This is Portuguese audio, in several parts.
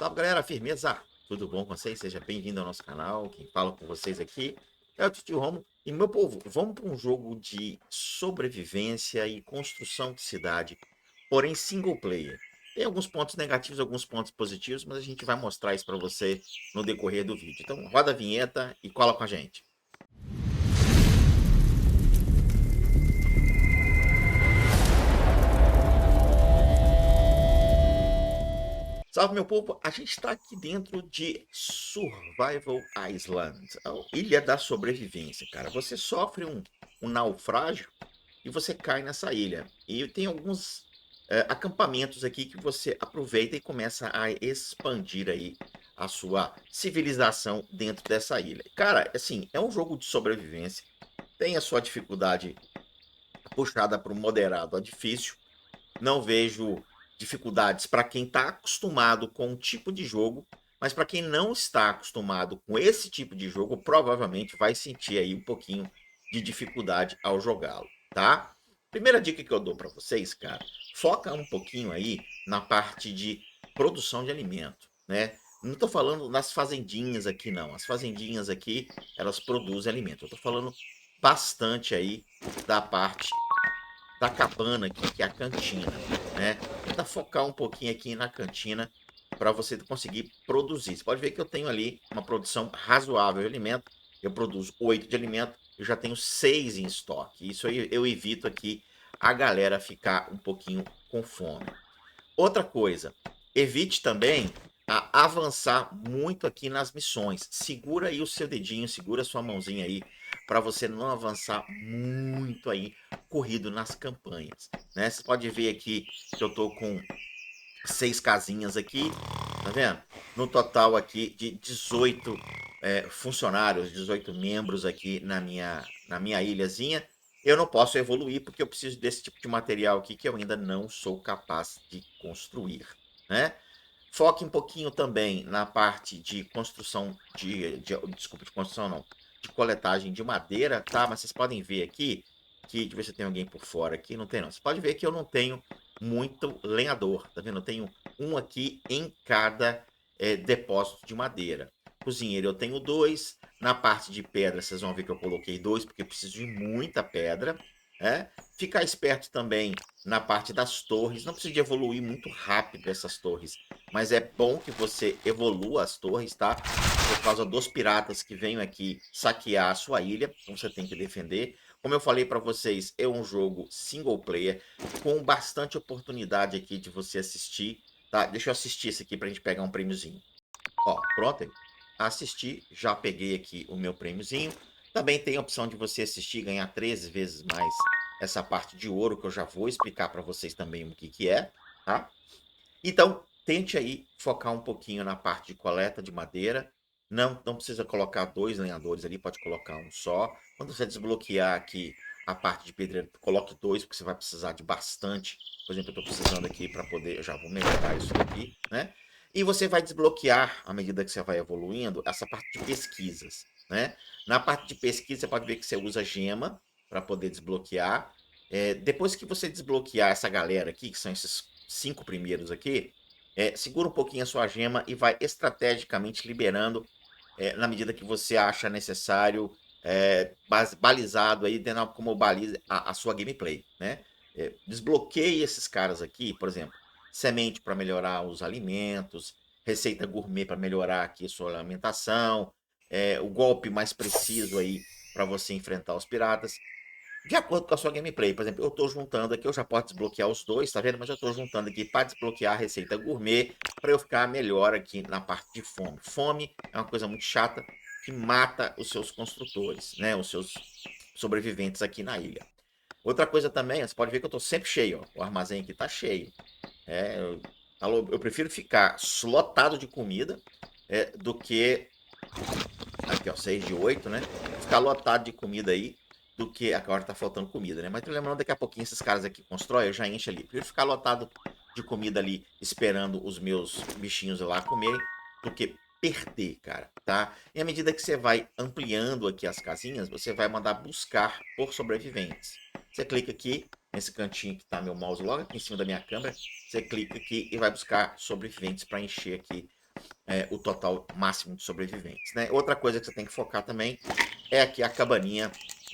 Salve galera, firmeza? Tudo bom com vocês? Seja bem-vindo ao nosso canal. Quem fala com vocês aqui é o Titio Romo. E meu povo, vamos para um jogo de sobrevivência e construção de cidade, porém single player. Tem alguns pontos negativos, alguns pontos positivos, mas a gente vai mostrar isso para você no decorrer do vídeo. Então roda a vinheta e cola com a gente. Salve meu povo, a gente está aqui dentro de Survival Island, a ilha da sobrevivência, cara. Você sofre um naufrágio e você cai nessa ilha. E tem alguns acampamentos aqui que você aproveita e começa a expandir aí a sua civilização dentro dessa ilha. Cara, assim, é um jogo de sobrevivência, tem a sua dificuldade puxada para o moderado a difícil. Não vejo dificuldades para quem está acostumado com um tipo de jogo, mas para quem não está acostumado com esse tipo de jogo, provavelmente vai sentir aí um pouquinho de dificuldade ao jogá-lo, tá? Primeira dica que eu dou para vocês, cara, foca um pouquinho aí na parte de produção de alimento, né? Não estou falando nas fazendinhas aqui, não. As fazendinhas aqui, elas produzem alimento. Eu estou falando bastante aí da parte da cabana aqui, que é a cantina, né? Tenta focar um pouquinho aqui na cantina para você conseguir produzir. Você pode ver que eu tenho ali uma produção razoável de alimento. Eu produzo 8 de alimento, eu já tenho 6 em estoque. Isso aí eu evito aqui a galera ficar um pouquinho com fome. Outra coisa, evite também a avançar muito aqui nas missões. Segura aí o seu dedinho, segura a sua mãozinha aí, para você não avançar muito aí corrido nas campanhas, né? Você pode ver aqui que eu tô com 6 casinhas aqui, tá vendo? No total aqui de 18 funcionários, 18 membros aqui na minha ilhazinha. Eu não posso evoluir porque eu preciso desse tipo de material aqui que eu ainda não sou capaz de construir, né? Foque um pouquinho também na parte de construção desculpa, de construção não, de coletagem de madeira, tá? Mas vocês podem ver aqui que, deixa eu ver se tem alguém por fora aqui, não tem não. Você pode ver que eu não tenho muito lenhador, tá vendo? Eu tenho um aqui em cada depósito de madeira. Cozinheiro eu tenho dois. Na parte de pedra, vocês vão ver que eu coloquei dois, porque eu preciso de muita pedra, né? Ficar esperto também na parte das torres. Não precisa de evoluir muito rápido essas torres, mas é bom que você evolua as torres, tá? Por causa dos piratas que vêm aqui saquear a sua ilha, então você tem que defender. Como eu falei para vocês, é um jogo single player com bastante oportunidade aqui de você assistir, tá? Deixa eu assistir esse aqui pra gente pegar um prêmiozinho. Ó, pronto aí. Assisti, já peguei aqui o meu prêmiozinho. Também tem a opção de você assistir e ganhar 13 vezes mais essa parte de ouro, que eu já vou explicar para vocês também o que que é, tá? Então, tente aí focar um pouquinho na parte de coleta de madeira. Não precisa colocar dois lenhadores ali, pode colocar um só. Quando você desbloquear aqui a parte de pedreiro, coloque dois, porque você vai precisar de bastante. Por exemplo, eu estou precisando aqui para poder, eu já vou melhorar isso aqui, né? E você vai desbloquear, à medida que você vai evoluindo, essa parte de pesquisas, né? Na parte de pesquisa, você pode ver que você usa gema para poder desbloquear. Depois que você desbloquear essa galera aqui, que são esses 5 primeiros aqui, segura um pouquinho a sua gema e vai estrategicamente liberando na medida que você acha necessário, balizado aí, dando como baliza a sua gameplay, né? Desbloqueie esses caras aqui, por exemplo, semente para melhorar os alimentos, receita gourmet para melhorar aqui a sua alimentação, o golpe mais preciso aí para você enfrentar os piratas de acordo com a sua gameplay. Por exemplo, eu estou juntando aqui, eu já posso desbloquear os dois, tá vendo? Mas eu estou juntando aqui para desbloquear a receita gourmet, para eu ficar melhor aqui na parte de fome. Fome é uma coisa muito chata que mata os seus construtores, né? Os seus sobreviventes aqui na ilha. Outra coisa também, você pode ver que eu estou sempre cheio, ó. O armazém aqui está cheio. Eu prefiro ficar lotado de comida do que aqui, ó, 6 de 8, né? Ficar lotado de comida aí do que agora tá faltando comida, né? Mas tô lembrando, daqui a pouquinho esses caras aqui constroem, eu já encho ali. Prefiro ficar lotado de comida ali, esperando os meus bichinhos lá comerem, do que perder, cara, tá? E à medida que você vai ampliando aqui as casinhas, você vai mandar buscar por sobreviventes. Você clica aqui, nesse cantinho que tá meu mouse logo aqui em cima da minha câmera, você clica aqui e vai buscar sobreviventes para encher aqui o total máximo de sobreviventes, né? Outra coisa que você tem que focar também é aqui a cabaninha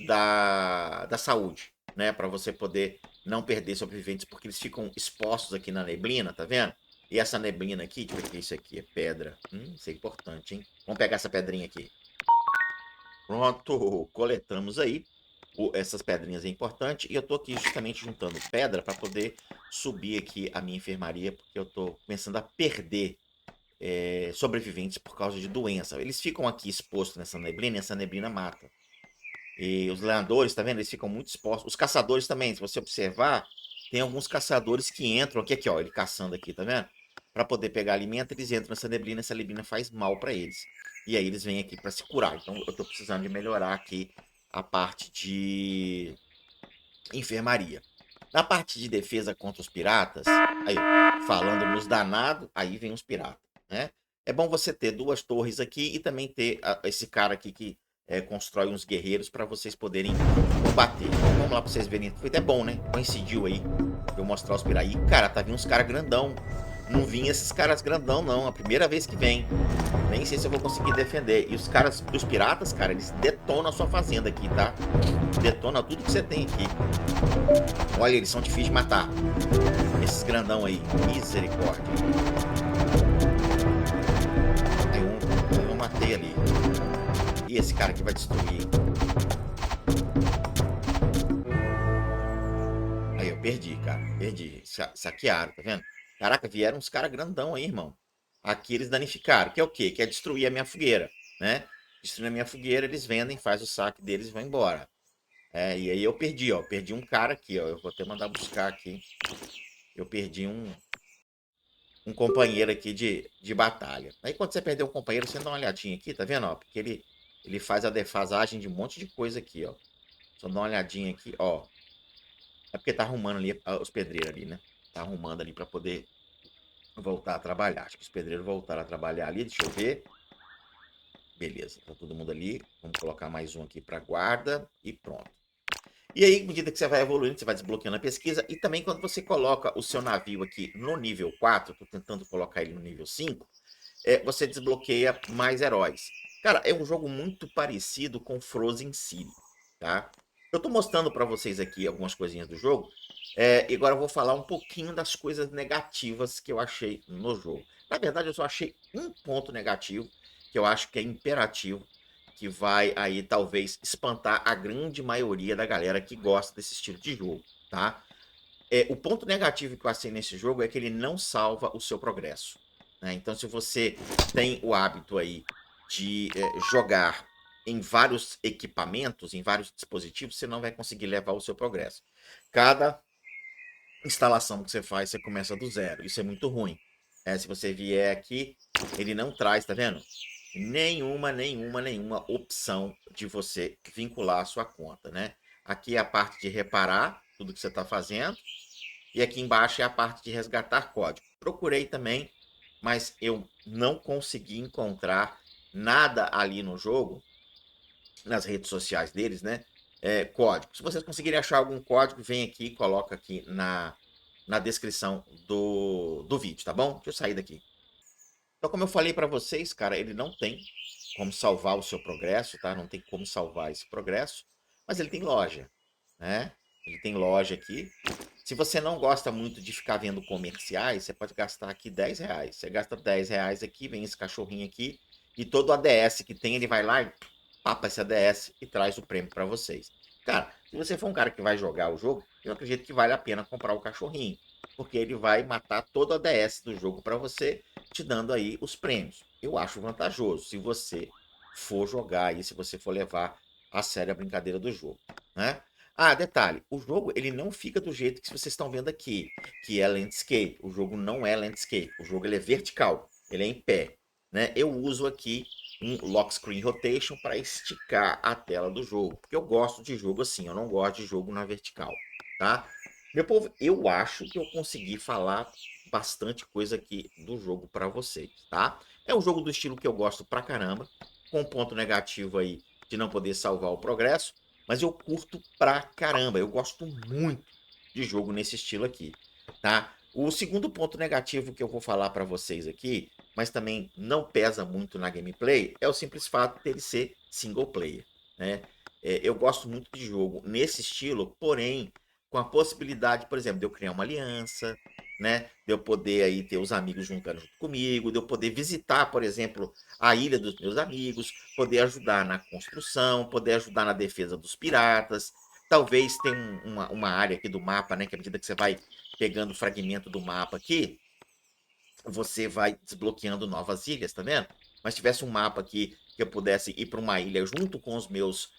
da saúde, né? Para você poder não perder sobreviventes, porque eles ficam expostos aqui na neblina, tá vendo? E essa neblina aqui, deixa eu ver o que é isso aqui, é pedra. Isso é importante, hein? Vamos pegar essa pedrinha aqui. Pronto, coletamos aí. Essas pedrinhas é importante. E eu tô aqui justamente juntando pedra para poder subir aqui a minha enfermaria, porque eu tô começando a perder sobreviventes por causa de doença. Eles ficam aqui expostos nessa neblina e essa neblina mata. E os lenhadores, tá vendo? Eles ficam muito expostos. Os caçadores também, se você observar, tem alguns caçadores que entram aqui, ó, ele caçando aqui, tá vendo? Para poder pegar alimento, eles entram nessa neblina, essa neblina faz mal para eles. E aí eles vêm aqui para se curar. Então eu tô precisando de melhorar aqui a parte de enfermaria. Na parte de defesa contra os piratas, aí, falando nos danados, aí vem os piratas, né? É bom você ter duas torres aqui e também ter esse cara aqui que constrói uns guerreiros para vocês poderem combater. Então, vamos lá para vocês verem. Foi até bom, né? Coincidiu aí pra eu mostrar os piratas. E, cara, tá vindo uns caras grandão. Não vinha esses caras grandão, não. A primeira vez que vem. Nem sei se eu vou conseguir defender. E os caras dos piratas, cara, eles detonam a sua fazenda aqui, tá? Detona tudo que você tem aqui. Olha, eles são difíceis de matar. Esses grandão aí. Misericórdia. Aí eu matei ali. E esse cara aqui vai destruir. Aí eu perdi, cara. Perdi. Saquearam, tá vendo? Caraca, vieram uns caras grandão aí, irmão. Aqui eles danificaram. Que é o quê? Que é destruir a minha fogueira, né? Destruindo a minha fogueira, eles vendem, faz o saque deles e vão embora. E aí eu perdi, ó. Perdi um cara aqui, ó. Eu vou até mandar buscar aqui. Eu perdi um companheiro aqui de batalha. Aí quando você perder um companheiro, você dá uma olhadinha aqui, tá vendo? Ó? Porque ele faz a defasagem de um monte de coisa aqui, ó. Só dá uma olhadinha aqui, ó. É porque tá arrumando ali os pedreiros ali, né? Tá arrumando ali para poder voltar a trabalhar. Acho que os pedreiros voltaram a trabalhar ali, deixa eu ver. Beleza, tá todo mundo ali. Vamos colocar mais um aqui para guarda e pronto. E aí, à medida que você vai evoluindo, você vai desbloqueando a pesquisa. E também quando você coloca o seu navio aqui no nível 4, tô tentando colocar ele no nível 5, você desbloqueia mais heróis. Cara, é um jogo muito parecido com Frozen City, tá? Eu tô mostrando para vocês aqui algumas coisinhas do jogo, e agora eu vou falar um pouquinho das coisas negativas que eu achei no jogo. Na verdade, eu só achei um ponto negativo, que eu acho que é imperativo, que vai aí talvez espantar a grande maioria da galera que gosta desse estilo de jogo, tá? O ponto negativo que eu achei nesse jogo é que ele não salva o seu progresso, né? Então, se você tem o hábito aí de jogar em vários equipamentos, em vários dispositivos, você não vai conseguir levar o seu progresso. Cada instalação que você faz, você começa do zero. Isso é muito ruim. Se você vier aqui, ele não traz, tá vendo? Nenhuma opção de você vincular a sua conta, né? Aqui é a parte de reparar tudo que você está fazendo. E aqui embaixo é a parte de resgatar código. Procurei também, mas eu não consegui encontrar nada ali no jogo, nas redes sociais deles, né? Código. Se vocês conseguirem achar algum código, vem aqui e coloca aqui na descrição do vídeo, tá bom? Deixa eu sair daqui. Então, como eu falei para vocês, cara, ele não tem como salvar o seu progresso, tá? Não tem como salvar esse progresso, mas ele tem loja, né? Ele tem loja aqui. Se você não gosta muito de ficar vendo comerciais, você pode gastar aqui R$ 10. Você gasta R$ 10 aqui, vem esse cachorrinho aqui, e todo o ADS que tem, ele vai lá e papa esse ADS e traz o prêmio para vocês. Cara, se você for um cara que vai jogar o jogo, eu acredito que vale a pena comprar o cachorrinho, porque ele vai matar todo o ADS do jogo para você, te dando aí os prêmios. Eu acho vantajoso se você for jogar aí, se você for levar a sério a brincadeira do jogo, né? Ah, detalhe, o jogo ele não fica do jeito que vocês estão vendo aqui, que é landscape. O jogo não é landscape, o jogo ele é vertical, ele é em pé, né? Eu uso aqui um lock screen rotation para esticar a tela do jogo, porque eu gosto de jogo assim, eu não gosto de jogo na vertical, tá? Meu povo, eu acho que eu consegui falar bastante coisa aqui do jogo para vocês, tá? É um jogo do estilo que eu gosto pra caramba, com um ponto negativo aí de não poder salvar o progresso, mas eu curto pra caramba, eu gosto muito de jogo nesse estilo aqui, tá? O segundo ponto negativo que eu vou falar para vocês aqui mas também não pesa muito na gameplay, é o simples fato dele ser single player, né? Eu gosto muito de jogo nesse estilo, porém, com a possibilidade, por exemplo, de eu criar uma aliança, né? De eu poder aí ter os amigos juntando junto comigo, de eu poder visitar, por exemplo, a ilha dos meus amigos, poder ajudar na construção, poder ajudar na defesa dos piratas. Talvez tenha uma área aqui do mapa, né? Que à medida que você vai pegando fragmento do mapa aqui, você vai desbloqueando novas ilhas, tá vendo? Mas se tivesse um mapa aqui que eu pudesse ir para uma ilha junto com os meus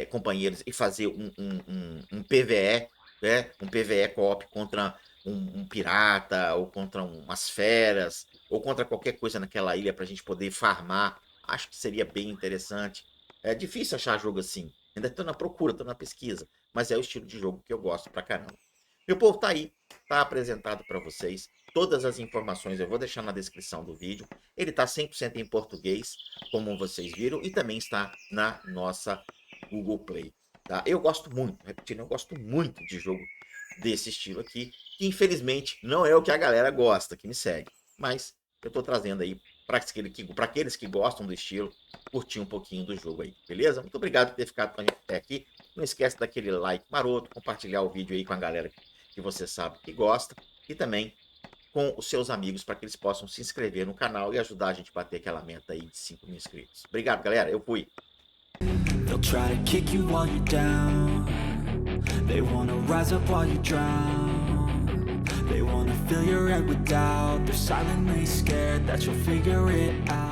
companheiros e fazer um PVE, né? Um PVE co-op contra um pirata, ou contra umas feras, ou contra qualquer coisa naquela ilha para a gente poder farmar, acho que seria bem interessante. É difícil achar jogo assim. Ainda estou na procura, estou na pesquisa, mas é o estilo de jogo que eu gosto pra caramba. Meu povo, tá aí, tá apresentado para vocês. Todas as informações eu vou deixar na descrição do vídeo. Ele está 100% em português, como vocês viram, e também está na nossa Google Play. Tá? Eu gosto muito, repetindo, eu gosto muito de jogo desse estilo aqui, que infelizmente não é o que a galera gosta, que me segue. Mas eu estou trazendo aí para aqueles que gostam do estilo, curtir um pouquinho do jogo aí, beleza? Muito obrigado por ter ficado com a gente até aqui. Não esquece daquele like maroto, compartilhar o vídeo aí com a galera que você sabe que gosta, e também com os seus amigos para que eles possam se inscrever no canal e ajudar a gente a bater aquela meta aí de 5 mil inscritos. Obrigado, galera. Eu fui. They'll try to kick you while you're down. They wanna rise up while you drown. They wanna fill your head with doubt. They're silently scared that you'll figure it out.